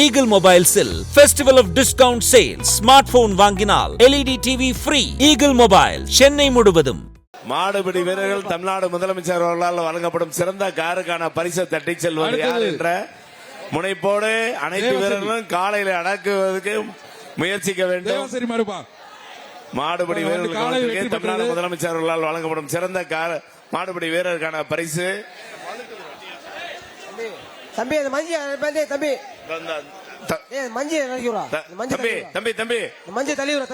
Eagle Mobiles-இல் Festival of Discount Sale. Smartphone வாங்கினால் LED TV free. Eagle Mobile, Chennai முழுவதும். மாடுபிடி வீரர்கள் தமிழ்நாடு முதலமைச்சர் அவர்களால் வழங்கப்படும் சிறந்த காருக்கான பரிசை தட்டி செல்வது யார் என்ற முனைப்போடு அனைத்து வீரர்களும் காலையில் அடக்குவதற்கு முயற்சிக்க வேண்டும். சரி மாடுபா. மாடுபிடி வீரர்களுக்கு தமிழ்நாடு முதலமைச்சர் அவர்களால் வழங்கப்படும் சிறந்த மாடுபிடி வீரருக்கான பரிசு. தம்பி தம்பி தம்பி தம்பி மஞ்சள் தள்ளிவிரா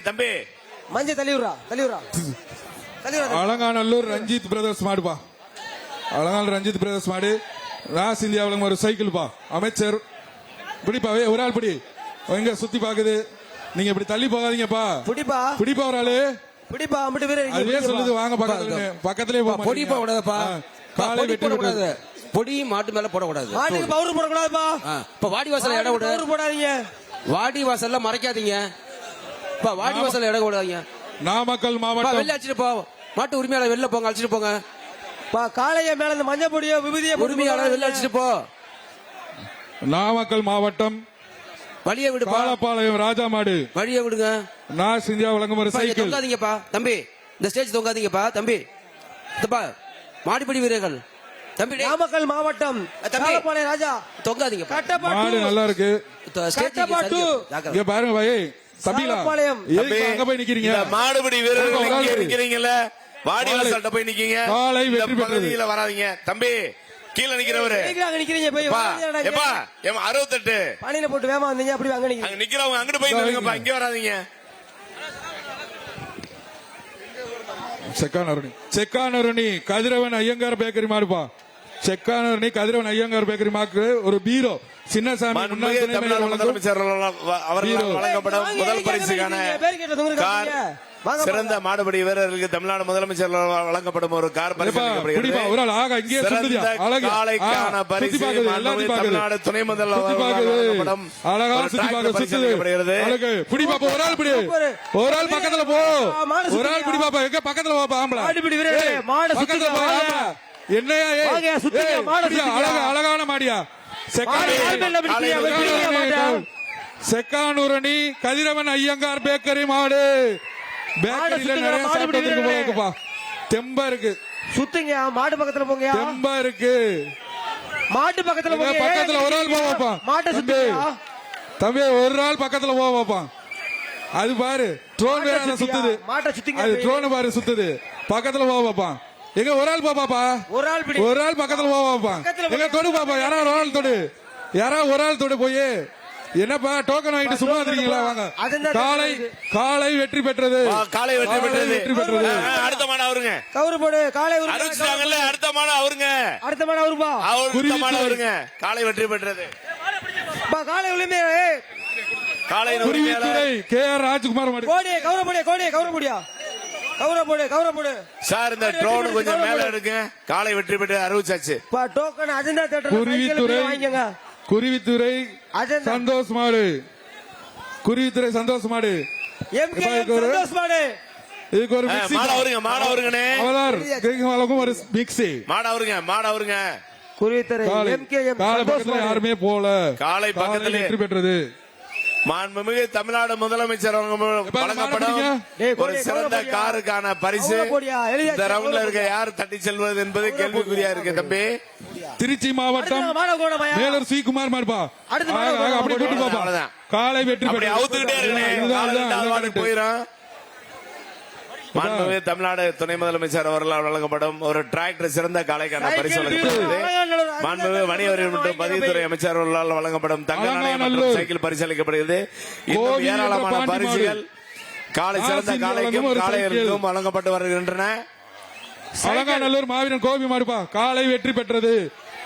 தம்பி மஞ்சள் தள்ளிவிரா அலங்காநல்லூர் ரஞ்சித் பிரதர்ஸ் மாடுபா. அலங்காநல்லூர் ரஞ்சித் பிரதர்ஸ் மாடு. ராஸ் இந்தியாவில் ஒரு சைக்கிள் பா. அமைச்சர் பிடிப்பா, ஒரு ஆள் பிடி. எங்க சுத்தி பாக்குது, நீங்க இப்படி தள்ளி போகாதீங்கப்பா. பிடிப்பா ஒரு ஆளு பிடிப்பா. அதுவே சொல்லுது வாங்க பக்கத்திலே பொடிப்பா விடாதப்பா. காலை வெட்டி விடாது. பொடி மாட்டு மேல போடக்கூடாது. மாட்டுக்கு பவுடர் போடக்கூடாதுப்பா. இப்ப வாடி வாசல்ல இடம் விடு. பவுடர் போடாதீங்க. வாடி வாசல்ல மறைக்காதீங்க. இப்ப வாடி வாசல்ல இடம் விடாதீங்க. நாமக்கல் மாவட்டம் வெளில அடிச்சிட்டு போ. மாட்டு உரிமையாளர் வெளில போங்க, அடிச்சிட்டு போங்க. காளைய மேல இந்த மஞ்சள் பொடியோ விபூதியோ உரிமையாளர் வெளில அடிச்சிட்டு போ. நாமக்கல் மாவட்டம் வழியை விடு. பாலப்பாளையம் ராஜா மாடு. வழியை விடுங்க. நாஸ் இந்தியா வழங்கும் ஒரு சைக்கிள். தொங்காதீங்கப்பா தம்பி. இந்த ஸ்டேஜ் தொங்காதீங்கப்பா தம்பி. மாடுபிடி வீரர்கள் தம்பி. நாமக்கல் மாவட்டம் பாலப்பாளையம் ராஜா தொங்காதீங்க. மாடு நல்லா இருக்கு. இங்க பாருங்க பாய். தம்பிலா அங்க போய் நிக்கிறீங்க. மாடுபிடி வீரர்கள் நிக்கிறீங்கல்ல, வாடி வாசல்ட்ட போய் நிக்கீங்க. காலை வெற்றி பெற்றது. வராதீங்க தம்பி. கீழ நிக்கிறவரு நிக்கிறீங்க போய் 68 பணியில போட்டு வேமா வந்தீங்க. அப்படி அங்க நிக்கிறவங்க அங்கிட்டு போய் நில்லுங்கப்பா, இங்க வராதீங்க. செக்கானருணி கதிரவன் ஐயங்கார் பேக்கரி மாடுப்பா. செக்கானருணி கதிரவன் ஐயங்கார் பேக்கரி மாக்கு ஒரு பீரோ சின்னசாமி முதலமைச்சர் அவர்கள் வழங்கப்படும் முதல் பரிசுக்கான சிறந்த மாடுபிடி வீரர்களுக்கு தமிழ்நாடு முதலமைச்சர் வழங்கப்படும் ஒரு கார் பரிசளிக்கப்படுகிறது. தமிழ்நாடு துணை முதல்வர் வழங்கப்படும் ஒரு ஆள் பக்கத்துல போ. ஒரு ஆள் பிடி பாப்பா. எங்க பக்கத்துல போப்பா. என்னையா அழகான மாடியா. செக்கானூரணி கதிரவன் ஐயங்கார் பேக்கரி மாடு. பேக்கரியில நிறைய சாப்பிட்டு போலப்பா. தெம்பா இருக்கு. சுத்துங்க மாடு பக்கத்துல போங்க. தெம்பா இருக்கு. மாட்டு பக்கத்துல போங்க. பக்கத்துல ஒரு ஆள் போவாப்பா. மாட்டை சுத்து தம்பி. ஒரு ஆள் பக்கத்துல போவாப்பா. அது பாரு ட்ரோன் வேற சுத்துது. மாட்டை சுத்திங்க. அது ட்ரோன் பாரு சுத்துது. பக்கத்துல போவாப்பா. எங்க ஒரு ஆள் பாப்பாப்பா. ஒரு ஆள் பக்கத்துல போவாப்பா. எங்க தொடு பாப்பா. யாராவது ஒரு ஆள் தொடு. யாராவது ஒரு ஆள் தொடு போய். என்னப்பா டோக்கன் வாங்கிட்டு சும்மா இருக்கீங்களா? வாங்க. காலை வெற்றி பெற்றது. காலை வெற்றி பெற்றது. அடுத்த மாடு அவருங்க. கவுரு போடு. காலை அறிவிச்சாங்கல்ல, அடுத்த மாடு அவருங்க. அடுத்த மாடு அவருப்பா. அவருங்க. காலை வெற்றி பெற்றது. காலை உரிமை காலை கே ஆர் ராஜ்குமார் மாடு. கோடி கவுர போடியா. கவுர போடு சார். இந்த ட்ரோன் கொஞ்சம் மேல எடுங்க. காலை வெற்றி பெற்று அறிவிச்சாச்சு. டோக்கன் அஜெண்டா தேட்டர் குருவித்துறை சந்தோஷ் மாடு. குருவித்துறை சந்தோஷ் மாடு. சந்தோஷ் மாடு. இதுக்கு ஒரு மாடு அவருங்கனே. ஒரு மிக்ஸி மாடு அவருங்க. குருவித்துறை காலை பக்கத்துல யாருமே போல. காலை பக்கத்துல வெற்றி பெற்றது. மாண்புமிகு தமிழ்நாடு முதலமைச்சர் வழங்கப்படும் ஒரு சிறந்த காருக்கான பரிசு. இந்த ரவுண்ட்ல இருக்க யார் தட்டி செல்வது என்பது கேள்விக்குறியா இருக்கு தம்பி. திருச்சி மாவட்டம் மேலூர் சி குமார் மாடுப்பா. அப்படி கூட்டு பாப்பா. காலை வெற்றி பெற்றது. அவுத்துக்கிட்டே இருக்கு. போயிடும். மாண்புமிகு தமிழ்நாடு துணை முதலமைச்சர் அவர்களால் வழங்கப்படும் ஒரு டிராக்டர் சிறந்த காலைக்கான பரிசு வழங்கப்படுகிறது. மாண்புமிகு வணிகவரி மற்றும் பதிவுத்துறை அமைச்சர் அவர்களால் வழங்கப்படும் தங்க நாணயம் மற்றும் சைக்கிள் பரிசளிக்கப்படுகிறது. இன்னும் ஏராளமான பரிசுகள் காலை சிறந்த காலைக்கும் காளையர்களுக்கும் வழங்கப்பட்டு வருகின்றன. அலங்காநல்லூர் மாவீரன் கோபி மாடுப்பா. காலை வெற்றி பெற்றது.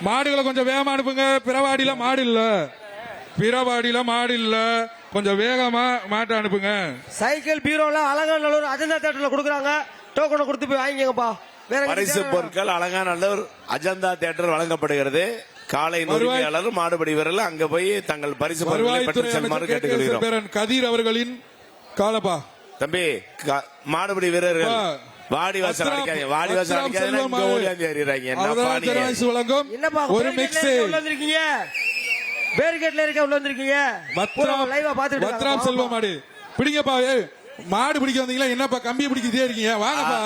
மாடுகளை கொஞ்சம் வேகமா அனுப்புங்க. பிறவாடியில மாடு இல்ல. கொஞ்சம் வேகமா மாட்ட அனுப்புங்க. சைக்கிள் பீரோல அலங்காநல்லூர் அஜந்தா தியேட்டர்ல கொடுக்குறாங்க. டோக்கனை கொடுத்து போய் வாங்கிங்கப்பா. பரிசு பொருட்கள் அலங்காநல்லூர் அஜந்தா தியேட்டர் வழங்கப்படுகிறது. காலை உரிமையாளர் மாடுபிடி வீரர்கள் அங்க போய் தங்கள் பரிசு பொருட்களை பெற்று செல்லுமாறு கேட்டுக்கொள்கிறோம். கதிர் அவர்களின் காலப்பா. தம்பி மாடுபிடி வீரர்கள் வாடி வாசல் அடிக்காதீங்க. வாடி வாசல் அடிக்காதீங்க. வழங்கும் ஒரு மிக்ஸ். பேரிகேட்ல இருக்க உள்ள வந்திருக்கீங்க லைவா பாத்துட்டு பத்ராம் செல்வ மாடு பிடிங்கப்பா. மாடு பிடிக்க வந்தீங்களா என்னப்பா கம்பியை பிடிக்கிட்டே இருக்கீங்க? வாங்கப்பா.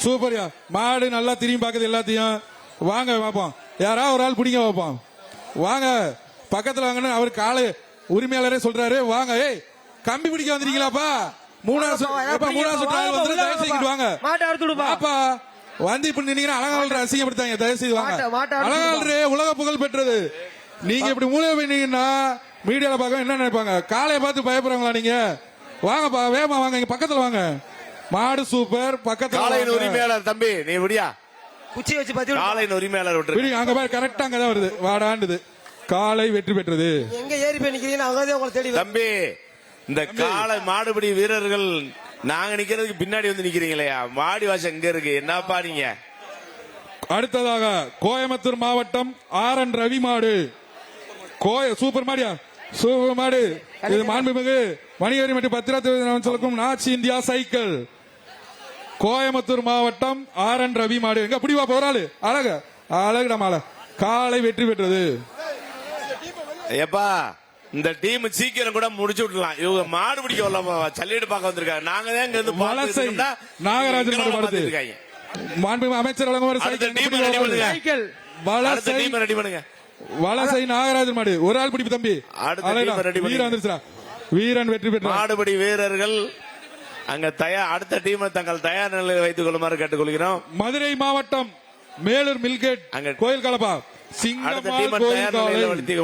சூப்பர்யா. மாடு நல்லா திரும்பி பாக்குது எல்லாத்தையும். வாங்க பாப்போம். யாராவது ஒரு ஆள் பிடிங்க பாப்போம். வாங்க பக்கத்துல வாங்கன்னு அவர் காலை உரிமையாளரே சொல்றாரு. வாங்க. ஏய் கம்பி பிடிக்க வந்திருக்கீங்களாப்பா? மூணாவது வாங்க பாப்பா. வந்து இப்படி நின்னீங்கன்னா அழகாளர் அசிங்கப்படுத்தாங்க. தயவு செய்து வாங்க. அழகாளரே உலக புகழ் பெற்றது. நீங்க இப்படி மூலையை போயிட்டீங்கன்னா மீடியால பார்க்க என்ன நினைப்பாங்க? காலையை பார்த்து பயப்படுறாங்களா நீங்க? வாங்கப்பா வேமா வாங்க. இங்க பக்கத்துல வாங்க. மாடு சூப்பர். பக்கத்துல காலையின் உரிமையாளர் தம்பி நீ விடியா குச்சி வச்சு பத்தி காலையின் உரிமையாளர் விட்டு அங்க பாரு கரெக்டா அங்கதான் வருது. வாடாண்டுது. காலை வெற்றி பெற்றது. எங்க ஏறி போய் நிக்கிறீங்க? அங்கதான் உங்களை தேடி தம்பி. இந்த காளை மாடுபிடி வீரர்கள் நாங்க நிக்கிறதுக்கு பின்னாடி வந்து நிக்கிறீங்களா? மாடி வாசம் எங்க இருக்கு? என்னப்பா நீங்க? அடுத்ததாக கோயம்புத்தூர் மாவட்டம் ஆர்.என். ரவி மாடு. சூப்பர் மாடியா. சூப்பர் மாடு. இது மாண்புமிகு மணிகரி மற்றும் பத்திரத்துக்கும் நாச்சி இந்தியா சைக்கிள். கோயம்புத்தூர் மாவட்டம் ஆர்.என். ரவி மாடு. எங்க பிடிவா போறாளு? அழகு அழகுடா மாலை. காலை வெற்றி பெற்றது. ஏப்பா இந்த டீம் சீக்கிரம் கூட முடிச்சு விடலாம். இவங்க மாடு பிடிக்க வரலாமா? சல்லிட்டு பார்க்க வந்திருக்காங்க. நாங்க தான் இங்க இருந்து வலசை நாகராஜன் பார்த்துருக்காங்க. மாண்புமிகு அமைச்சர் வழங்குவார் சைக்கிள். வலசை டீம் ரெடி பண்ணுங்க. வலசை நாகராஜன் மாடு. ஒரு ஆள் பிடிப்பு தம்பி. வீரன் வெற்றி பெற்ற மாடுபிடி வீரர்கள் அங்க அடுத்த டீம் தங்கள் தயார் நிலையில் வைத்துக் கொள்ளுமாறு கேட்டுக்கொள்கிறோம். மதுரை மாவட்டம் மேலூர் மில்கேட் அங்க கோயில் கலப்பா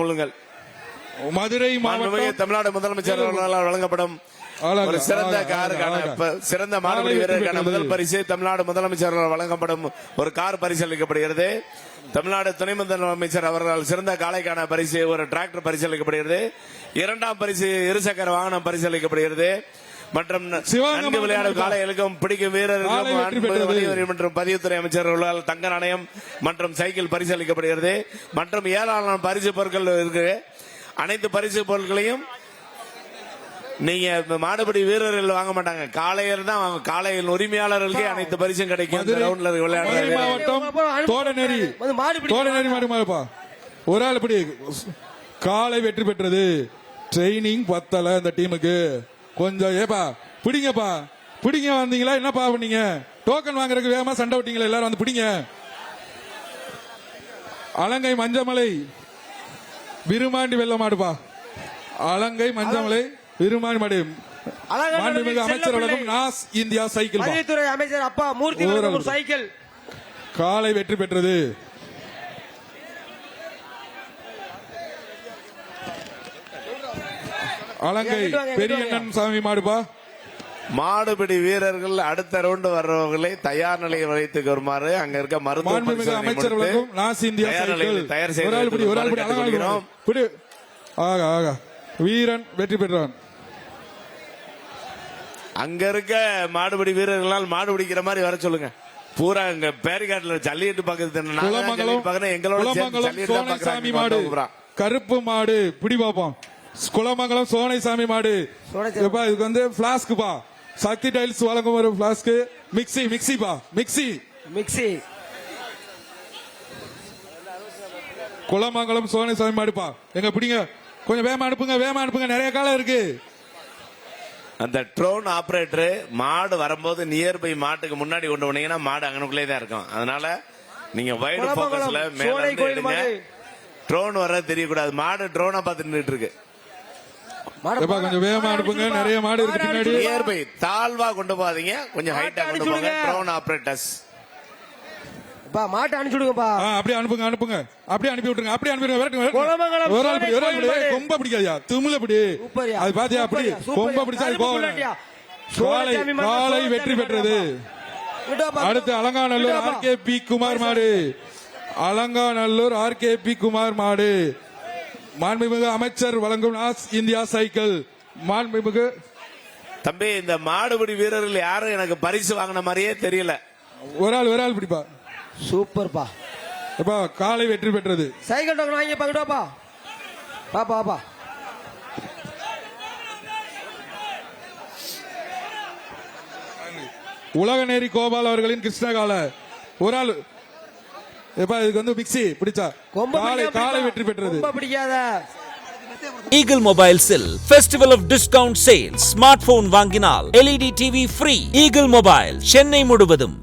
கொள்ளுங்கள். மதுரை மாவட்டம் தமிழ்நாடு முதலமைச்சர் வழங்கப்படும் ஒரு சிறந்த காருக்கான சிறந்த மாடுபிடி வீரருக்கான முதல் பரிசு தமிழ்நாடு முதலமைச்சர் வழங்கப்படும் ஒரு கார் பரிசளிக்கப்படுகிறது. தமிழ்நாடு துணை முதலமைச்சர் அவர்களால் சிறந்த காளைக்கான பரிசு ஒரு டிராக்டர் பரிசளிக்கப்படுகிறது. இரண்டாம் பரிசு இருசக்கர வாகனம் பரிசளிக்கப்படுகிறது. மற்றும் நன்கு விளையாடும் காளைகளுக்கும் பிடிக்கும் வீரர்களுக்கும் மற்றும் பதிவுத்துறை அமைச்சர்களால் தங்க நாணயம் மற்றும் சைக்கிள் பரிசளிக்கப்படுகிறது. மற்றும் ஏராளமான பரிசு பொருட்கள் இருக்கு. அனைத்து பரிசு பொருட்களையும் நீங்க மாடுபிடி வீரர்கள் வாங்க மாட்டாங்க, காளையர் தான் வாங்க. காளையின் உரிமையாளர்களுக்கு அனைத்து பரிசும் கிடைக்கும். ஒரு ஆள் இப்படி காளை வெற்றி பெற்றது. ட்ரைனிங் பத்தல இந்த டீமுக்கு. கொஞ்சம் ஏப்பா பிடிங்கப்பா. பிடிங்க வந்தீங்களா? என்னப்பா பண்ணீங்க? டோக்கன் வாங்குறதுக்கு வேகமா சண்டை விட்டீங்களா? எல்லாரும் வந்து பிடிங்க. அலங்கை மஞ்சமலை விருமாண்டி வெள்ள மாடுப்பா. அலங்கை மஞ்சமலை விருமாண்டி மாடு. அமைச்சர் வழங்கும் நாஸ் இந்தியா சைக்கிள். பதிவுத்துறை அமைச்சர் அப்பா மூர்த்தி சைக்கிள். காலை வெற்றி பெற்றது. அலங்கை பெரியண்ணன் சாமி மாடுப்பா. மாடுபிடி வீரர்கள் அடுத்த ரவுண்டு வர்றவர்களை தயார் நிலையில் வைத்துக் வருமாறு அங்க இருக்க மருத்துவ அமைச்சர் வழங்கும் நாஸ் இந்தியா சைக்கிள். தயார் வீரன் வெற்றி பெற்றான். அங்க இருக்க மாடுபிடி வீரர்களால் மாடு பிடிக்கிற மாதிரி வர சொல்லுங்க. பூரா இங்க பேரிகாட்டுல ஜல்லிக்கட்டு பாக்குறது எங்களோட கருப்பு மாடு பிடி பாப்போம். குளமங்கலம் சோனைசாமி மாடு. இதுக்கு வந்து பிளாஸ்குப்பா. சக்தி டைல்ஸ் வழங்கும் ஒரு பிளாஸ்க். மிக்சி மிக்சிப்பா. மிக்சி குளமங்கலம் சோனைசாமி மாடுப்பா. எங்க பிடிங்க. கொஞ்சம் வேகமா அனுப்புங்க. நிறைய காலம் இருக்கு. அந்த ட்ரோன் ஆபரேட்டர் மாடு வரும்போது நியர்பை மாட்டுக்கு முன்னாடி கொண்டு போனீங்கன்னா மாடு அங்கனுக்குள்ளே தான் இருக்கும். அதனால நீங்க வைடு போக்கஸ்ல மேல ட்ரோன் வர தெரியக்கூடாது. மாடு ட்ரோனை பார்த்து நின்றுட்டு இருக்கு. கொஞ்சம் வேகமா அனுப்புங்க. நிறைய மாடு இருக்கு பின்னாடி. நியர்பை தாழ்வா கொண்டு போகாதீங்க, கொஞ்சம் ஹைட்டா கொண்டு போங்க. ட்ரோன் ஆபரேட்டர்ஸ் மாட்டை அனுப்பிச்சுடுங்கப்பா. அப்படியே அனுப்புங்க. அப்படியே அனுப்பி விட்டுருங்க. அப்படியே அனுப்பி ஒரு ஆள் கொம்ப பிடிக்காதியா? திமுல பிடி. அது பாத்தியா? அப்படி கொம்ப பிடிச்சா காலை வெற்றி பெற்றது. அடுத்து அலங்காநல்லூர் ஆர்.கே.பி. குமார் மாடு. அலங்காநல்லூர் ஆர்.கே.பி. குமார் மாடு. மாண்புமிகு அமைச்சர் வழங்கும் நாஸ் இந்தியா சைக்கிள். மாண்புமிகு தம்பி, இந்த மாடுபிடி வீரர்கள் யாரும் எனக்கு பரிசு வாங்கின மாதிரியே தெரியல. ஒரு ஆள் பிடிப்பா. சூப்பர்ப்பா. காலை வெற்றி பெற்றது. சைக்கிள் டோக்கன் வாங்கி பாப்பா. பாப்பா உலகநேரி கோபால் அவர்களின் கிருஷ்ணகால. ஒரு ஆள் எப்பா இதுக்கு வந்து மிக்ஸி பிடிச்சா காலை வெற்றி பெற்றது. ரொம்ப பிடிக்காத Eagle Mobiles-இல் Festival of Discount Sales, smart phone வாங்கினால் LED TV free. Eagle Mobile, Chennai முழுவதும்.